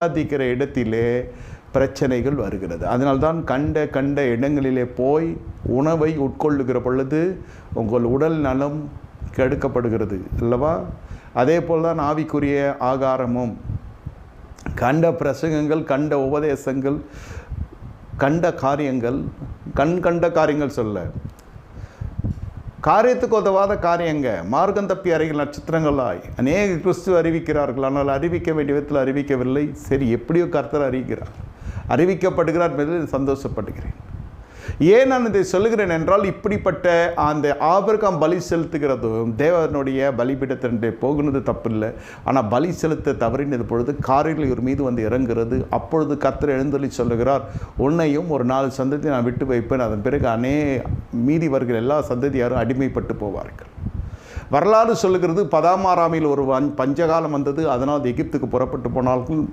ஆராதிக்கிற இடத்திலே பிரச்சனைகள் வருகிறது. அதனால்தான் கண்ட இடங்களிலே போய் உணவை உட்கொள்ளுகிற பொழுது உங்கள் உடல் நலம் கெடுக்கப்படுகிறது அல்லவா? அதே போல் தான் ஆவிக்குரிய ஆகாரமும் கண்ட பிரசங்கங்கள், கண்ட உபதேசங்கள், கண்ட காரியங்கள், கண்ட காரியங்கள் சொல்ல காரியத்துக்கு உதவாத காரியங்க, மார்க்கம் தப்பி அறிகிற நட்சத்திரங்களாய் அநேக கிறிஸ்துவ அறிவிக்கிறார்கள், ஆனால் அறிவிக்க வேண்டிய விதத்தில் அறிவிக்கவில்லை. சரி, எப்படியோ கர்த்தர் அறிவிக்கப்படுகிறார் என்பதில் சந்தோஷப்படுகிறேன். ஏன் நான் இதை சொல்லுகிறேன் என்றால், இப்படிப்பட்ட அந்த ஆபிரகாம் பலி செலுத்துகிறதும் தேவனுடைய பலிபீடத்திலே போகுனது தப்பில்லை. ஆனால் பலி செலுத்த தவறினது பொழுது காரில் இவர் மீது வந்து இறங்குகிறது. அப்பொழுது கர்த்தர் எழுந்தருளி சொல்லுகிறார், உன்னையும் ஒரு 4 சந்ததி நான் விட்டு வைப்பேன், அதன் பிறகு மீதி வருகிற எல்லா சந்ததியாரும் அடிமைப்பட்டு போவார்கள். வரலாறு சொல்லுகிறது, பதாமாராமில் ஒரு பஞ்சகாலம் வந்தது. அதனால் எகிப்துக்கு புறப்பட்டு போனார்கள்.